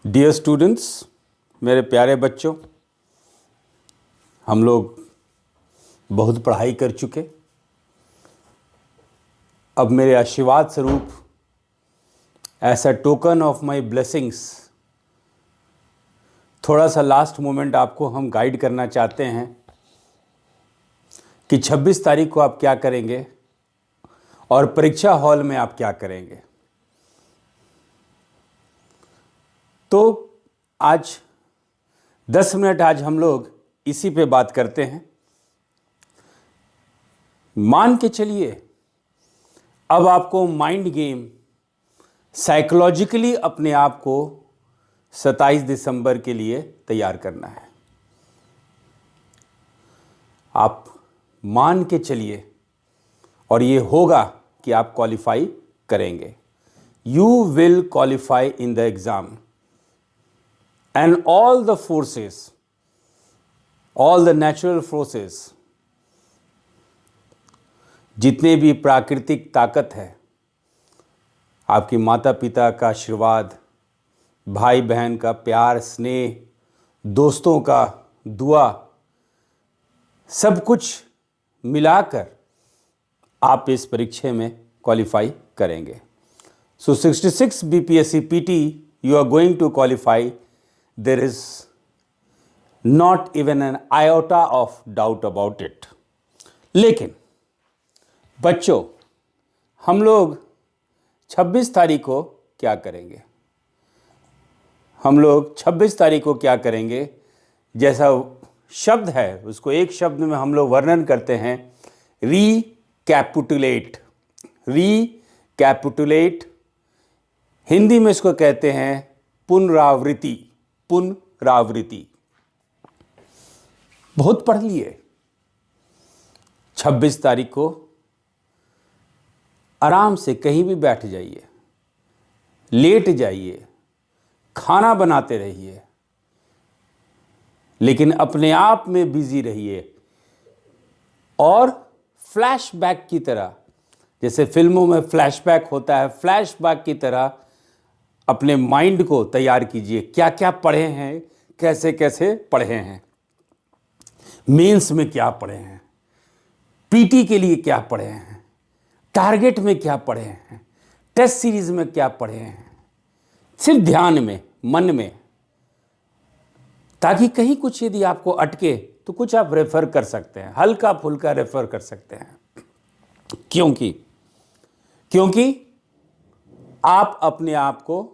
Dear students, मेरे प्यारे बच्चों, हम लोग बहुत पढ़ाई कर चुके। अब मेरे आशीर्वाद स्वरूप as a token of my blessings थोड़ा सा लास्ट मोमेंट आपको हम गाइड करना चाहते हैं कि 26 तारीख को आप क्या करेंगे और परीक्षा हॉल में आप क्या करेंगे। तो आज 10 मिनट आज हम लोग इसी पे बात करते हैं। मान के चलिए अब आपको माइंड गेम साइकोलॉजिकली अपने आप को 27 दिसंबर के लिए तैयार करना है। आप मान के चलिए और ये होगा कि आप क्वालिफाई करेंगे। You will qualify in the exam and all the forces, all the natural forces, जितने भी प्राकृतिक ताकत है, आपकी माता पिता का आशीर्वाद, भाई बहन का प्यार स्नेह, दोस्तों का दुआ, सब कुछ मिलाकर आप इस परीक्षा में क्वालिफाई करेंगे। सो 66 BPSC PT you are going to qualify. There is not even an iota of doubt about it. लेकिन बच्चों, हम लोग 26 तारीख को क्या करेंगे? हम लोग 26 तारीख को क्या करेंगे? जैसा शब्द है उसको एक शब्द में हम लोग वर्णन करते हैं, रिकैपिटुलेट। रिकैपिटुलेट हिंदी में इसको कहते हैं पुनरावृत्ति। पुनरावृत्ति बहुत पढ़ लिए। 26 तारीख को आराम से कहीं भी बैठ जाइए, लेट जाइए, खाना बनाते रहिए, लेकिन अपने आप में बिजी रहिए और फ्लैशबैक की तरह, जैसे फिल्मों में फ्लैशबैक होता है, फ्लैशबैक की तरह अपने माइंड को तैयार कीजिए। क्या क्या पढ़े हैं, कैसे कैसे पढ़े हैं, मेंस में क्या पढ़े हैं, पीटी के लिए क्या पढ़े हैं, टारगेट में क्या पढ़े हैं, टेस्ट सीरीज में क्या पढ़े हैं, सिर्फ ध्यान में, मन में, ताकि कहीं कुछ यदि आपको अटके तो कुछ आप रेफर कर सकते हैं, हल्का फुल्का रेफर कर सकते हैं। क्योंकि आप अपने आप को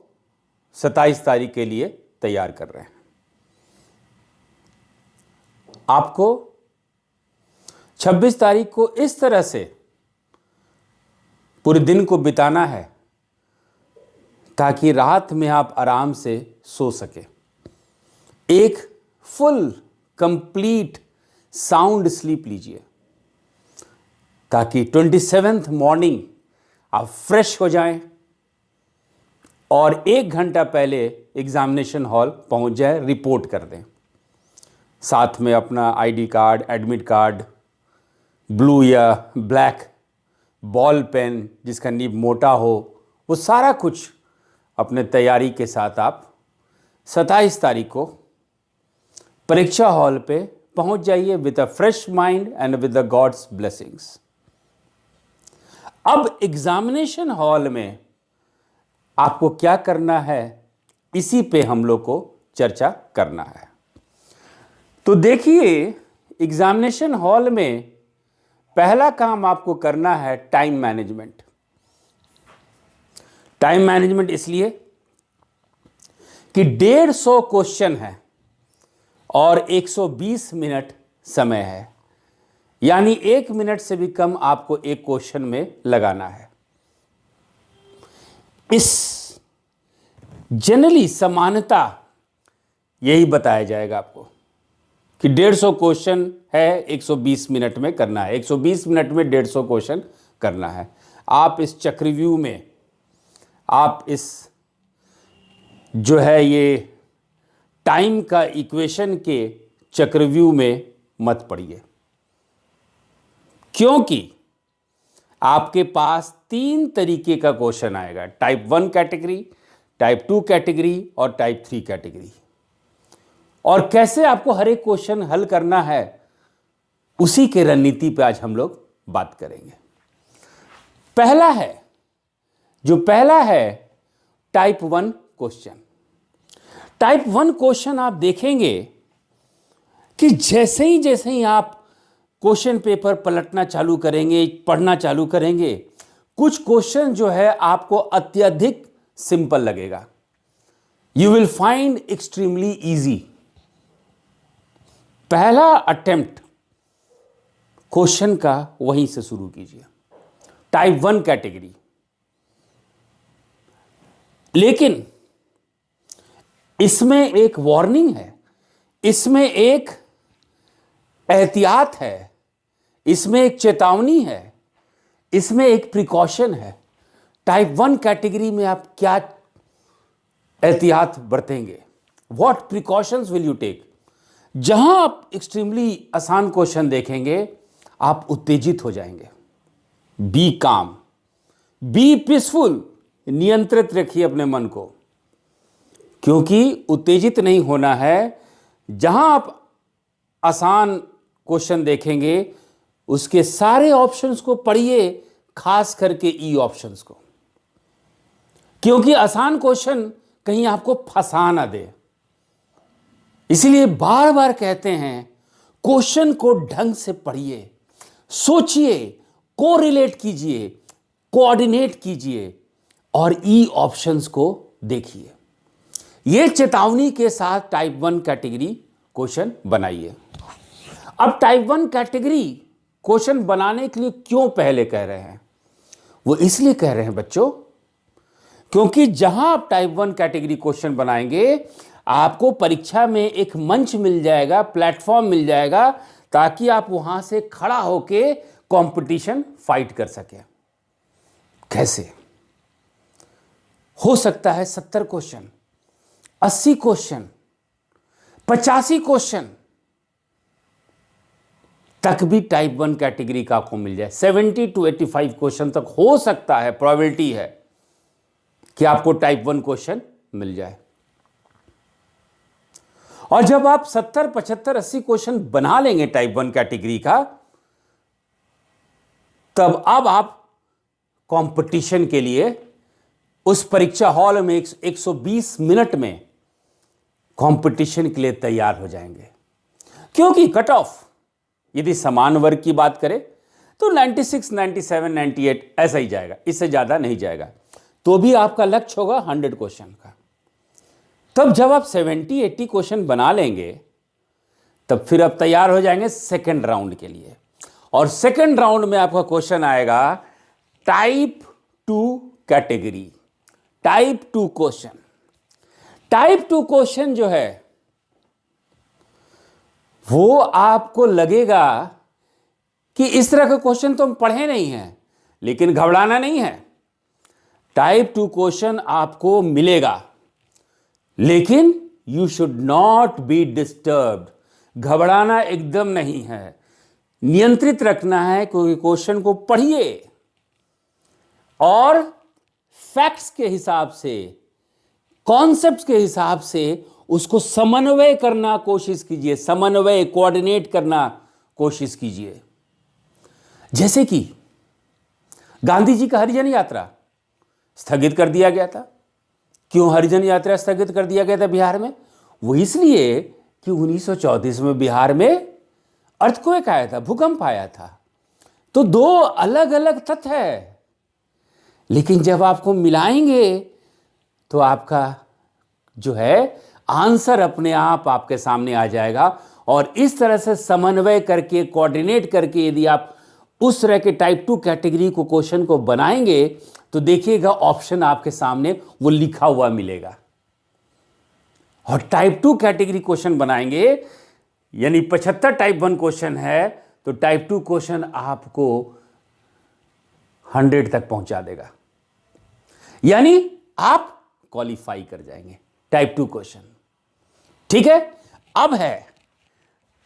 27 तारीख के लिए तैयार कर रहे हैं। आपको 26 तारीख को इस तरह से पूरे दिन को बिताना है ताकि रात में आप आराम से सो सके। एक फुल कंप्लीट साउंड स्लीप लीजिए ताकि 27th मॉर्निंग आप फ्रेश हो जाएं और 1 घंटा पहले एग्जामिनेशन हॉल पहुंच जाए, रिपोर्ट कर दें। साथ में अपना ID card, admit card, blue या ब्लैक बॉल पेन जिसका नीब मोटा हो, वो सारा कुछ अपने तैयारी के साथ आप 27 तारीख को परीक्षा हॉल पे पहुंच जाइए with a fresh mind and with the gods blessings. अब एग्जामिनेशन हॉल में आपको क्या करना है, इसी पे हम लोग को चर्चा करना है। तो देखिए, एग्जामिनेशन हॉल में पहला काम आपको करना है टाइम मैनेजमेंट। टाइम मैनेजमेंट इसलिए कि 150 क्वेश्चन है और 120 मिनट समय है, यानी 1 मिनट से भी कम आपको एक क्वेश्चन में लगाना है। इस जनरली समानता यही बताया जाएगा आपको कि 150 क्वेश्चन है, 120 मिनट में करना है, 120 मिनट में 150 क्वेश्चन करना है। आप इस चक्रव्यूह में, आप इस जो है ये टाइम का इक्वेशन के चक्रव्यूह में मत पड़िए, क्योंकि आपके पास 3 तरीके का क्वेश्चन आएगा। टाइप 1 कैटेगरी, टाइप 2 कैटेगरी और टाइप 3 कैटेगरी, और कैसे आपको हर एक क्वेश्चन हल करना है, उसी के रणनीति पे आज हम लोग बात करेंगे। पहला है टाइप 1 क्वेश्चन। टाइप 1 क्वेश्चन आप देखेंगे कि जैसे ही आप क्वेश्चन पेपर पलटना चालू करेंगे, पढ़ना चालू करेंगे, कुछ क्वेश्चन जो है आपको अत्यधिक सिंपल लगेगा। You will find extremely easy. पहला अटेम्प्ट क्वेश्चन का वहीं से शुरू कीजिए, टाइप 1 कैटेगरी। लेकिन इसमें एक वार्निंग है, इसमें एक एहतियात है, इसमें एक चेतावनी है, इसमें एक प्रिकॉशन है। टाइप 1 कैटेगरी में आप क्या एहतियात बरतेंगे? What precautions will you take? जहां आप एक्सट्रीमली आसान क्वेश्चन देखेंगे, आप उत्तेजित हो जाएंगे। बी काम, बी पीसफुल, नियंत्रित रखिए अपने मन को, क्योंकि उत्तेजित नहीं होना है। जहां आप आसान क्वेश्चन देखेंगे, उसके सारे ऑप्शंस को पढ़िए, खास करके ई ऑप्शंस को, क्योंकि आसान क्वेश्चन कहीं आपको फंसा ना दे। इसलिए बार बार कहते हैं, क्वेश्चन को ढंग से पढ़िए, सोचिए, कोरिलेट कीजिए, कोऑर्डिनेट कीजिए और ई ऑप्शंस को देखिए। यह चेतावनी के साथ टाइप 1 कैटेगरी क्वेश्चन बनाइए। अब टाइप 1 कैटेगरी क्वेश्चन बनाने के लिए क्यों पहले कह रहे हैं? वो इसलिए कह रहे हैं बच्चों, क्योंकि जहां आप टाइप 1 कैटेगरी क्वेश्चन बनाएंगे, आपको परीक्षा में एक मंच मिल जाएगा, प्लेटफॉर्म मिल जाएगा, ताकि आप वहां से खड़ा होके कंपटीशन फाइट कर सके। कैसे? हो सकता है 70 क्वेश्चन, 80 क्वेश्चन, 85 क्वेश्चन तक भी टाइप 1 कैटेगरी का आपको मिल जाए। 70 to 85 क्वेश्चन तक हो सकता है, प्रोबेबिलिटी है कि आपको टाइप 1 क्वेश्चन मिल जाए। और जब आप 70, 75, 80 क्वेश्चन बना लेंगे टाइप 1 कैटेगरी का, तब अब आप कंपटीशन के लिए उस परीक्षा हॉल में 120 मिनट में कंपटीशन के लिए तैयार हो जाएंगे। क्योंकि कट ऑफ यदि समान वर्ग की बात करें तो 96, 97, 98 ऐसा ही जाएगा, इससे ज्यादा नहीं जाएगा। तो भी आपका लक्ष्य होगा 100 क्वेश्चन का। तब जब आप 70, 80 क्वेश्चन बना लेंगे, तब फिर आप तैयार हो जाएंगे सेकेंड राउंड के लिए। और सेकेंड राउंड में आपका क्वेश्चन आएगा type 2 category, type 2 question. Type 2 question जो है, वो आपको लगेगा कि इस तरह के क्वेश्चन तो हम पढ़े नहीं हैं, लेकिन घबराना नहीं है। टाइप 2 क्वेश्चन आपको मिलेगा, लेकिन you should not be disturbed. घबराना एकदम नहीं है, नियंत्रित रखना है, क्योंकि क्वेश्चन को पढ़िए और फैक्ट्स के हिसाब से, कॉन्सेप्ट्स के हिसाब से उसको समन्वय करना कोशिश कीजिए, समन्वय, कोऑर्डिनेट करना कोशिश कीजिए। जैसे कि गांधी जी का हरिजन यात्रा स्थगित कर दिया गया था। क्यों हरिजन यात्रा स्थगित कर दिया गया था बिहार में? वो इसलिए कि 1934 में बिहार में अर्थक्वेक आया था, भूकंप आया था। तो दो अलग अलग तथ्य है, लेकिन जब आपको मिलाएंगे तो आपका जो है आंसर अपने आप आपके सामने आ जाएगा। और इस तरह से समन्वय करके, कोऑर्डिनेट करके यदि आप उस तरह के टाइप 2 कैटेगरी को क्वेश्चन को बनाएंगे, तो देखिएगा ऑप्शन आपके सामने वो लिखा हुआ मिलेगा। और टाइप 2 कैटेगरी क्वेश्चन बनाएंगे, यानी 75 टाइप 1 क्वेश्चन है, तो टाइप 2 क्वेश्चन आपको 100 तक पहुंचा देगा, यानी आप क्वालिफाई कर जाएंगे टाइप 2 क्वेश्चन। ठीक है, अब है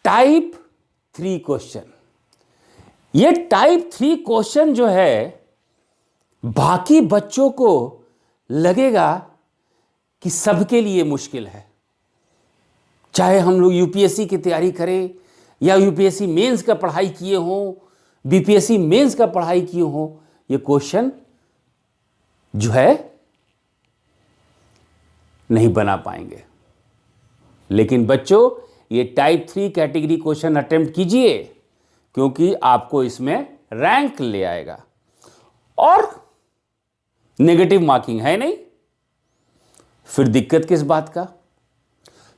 टाइप 3 क्वेश्चन। ये टाइप 3 क्वेश्चन जो है, बाकी बच्चों को लगेगा कि सबके लिए मुश्किल है। चाहे हम लोग यूपीएससी की तैयारी करें या यूपीएससी मेंस का पढ़ाई किए हों, बीपीएससी मेंस का पढ़ाई किए हों, ये क्वेश्चन जो है नहीं बना पाएंगे। लेकिन बच्चों, ये टाइप 3 कैटेगरी क्वेश्चन अटेम्प्ट कीजिए, क्योंकि आपको इसमें रैंक ले आएगा और नेगेटिव मार्किंग है नहीं। फिर दिक्कत किस बात का?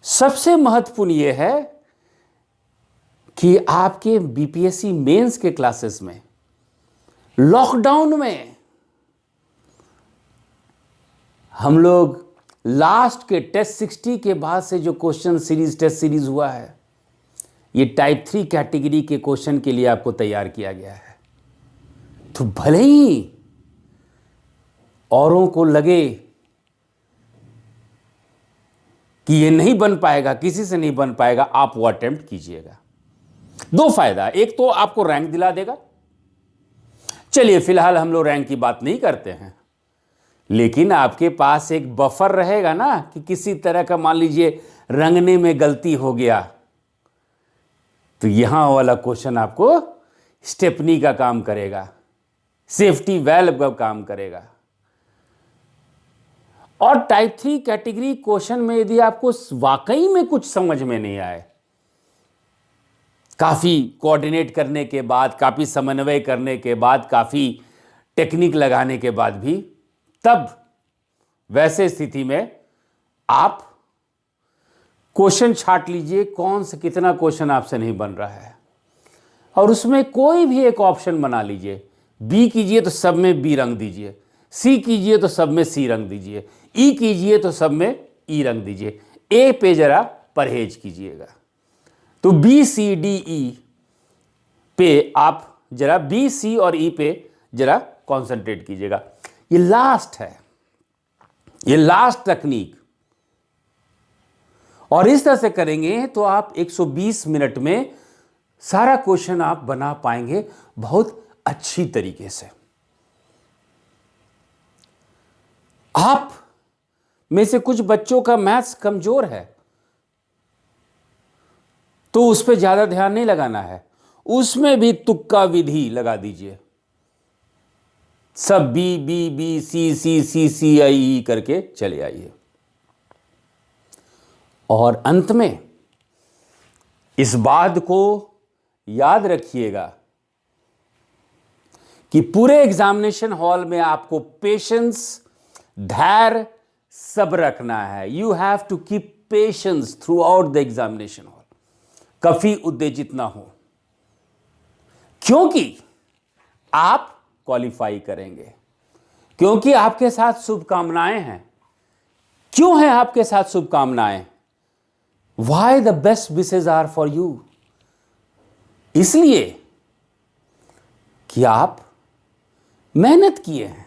सबसे महत्वपूर्ण यह है कि आपके बीपीएससी मेंस के क्लासेस में लॉकडाउन में हम लोग लास्ट के टेस्ट 60 के बाद से जो क्वेश्चन सीरीज टेस्ट सीरीज हुआ है, ये टाइप 3 कैटेगरी के क्वेश्चन के लिए आपको तैयार किया गया है। तो भले ही औरों को लगे कि ये नहीं बन पाएगा, किसी से नहीं बन पाएगा, आप वो अटेम्प्ट कीजिएगा। दो फायदा, एक तो आपको रैंक दिला देगा। चलिए फिलहाल हम लोग रैंक की बात नहीं करते हैं, लेकिन आपके पास एक बफर रहेगा ना कि किसी तरह का मान लीजिए रंगने में गलती हो गया, तो यहां वाला क्वेश्चन आपको स्टेपनी का काम करेगा, सेफ्टी वेल्व का काम करेगा। और टाइप 3 कैटेगरी क्वेश्चन में यदि आपको वाकई में कुछ समझ में नहीं आए, काफी कोऑर्डिनेट करने के बाद, काफी समन्वय करने के बाद, काफी टेक्निक लगाने के बाद भी, तब वैसे स्थिति में आप क्वेश्चन छांट लीजिए कौन से कितना क्वेश्चन आपसे नहीं बन रहा है, और उसमें कोई भी एक ऑप्शन बना लीजिए। बी कीजिए तो सब में बी रंग दीजिए, सी कीजिए तो सब में सी रंग दीजिए, ई कीजिए तो सब में ई रंग दीजिए, ए पे जरा परहेज कीजिएगा। तो बी सी डी ई पे आप जरा बी सी और ई पे जरा कंसंट्रेट कीजिएगा। ये लास्ट है, ये लास्ट तकनीक, और इस तरह से करेंगे तो आप 120 मिनट में सारा क्वेश्चन आप बना पाएंगे बहुत अच्छी तरीके से। आप में से कुछ बच्चों का मैथ्स कमजोर है, तो उस पर ज्यादा ध्यान नहीं लगाना है, उसमें भी तुक्का विधि लगा दीजिए। सब बी बी बी सी सी सी सी आई ई करके चले आइए। और अंत में इस बात को याद रखिएगा कि पूरे एग्जामिनेशन हॉल में आपको पेशेंस, धैर्य, सब्र रखना है। You have to keep patience throughout the examination hall. कभी उत्तेजित ना हो, क्योंकि आप क्वालिफाई करेंगे, क्योंकि आपके साथ शुभकामनाएं हैं। क्यों है आपके साथ शुभकामनाएं? Why the best wishes are for you? इसलिए कि आप मेहनत किए हैं,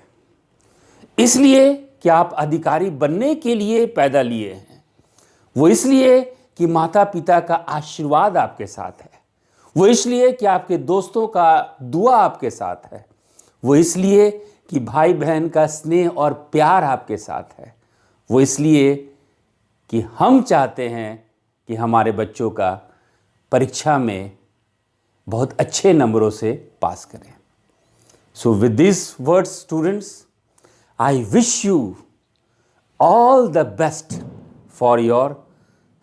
इसलिए कि आप अधिकारी बनने के लिए पैदा लिए हैं, वो इसलिए कि माता पिता का आशीर्वाद आपके साथ है, वो इसलिए कि आपके दोस्तों का दुआ आपके साथ है, वो इसलिए कि भाई बहन का स्नेह और प्यार आपके साथ है, वो इसलिए कि हम चाहते हैं कि हमारे बच्चों का परीक्षा में बहुत अच्छे नंबरों से पास करें। So with this words students, I wish you all the best for your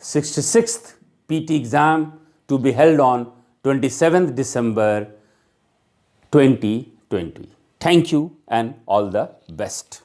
66th PT exam to be held on 27th December 2020. Thank you and all the best.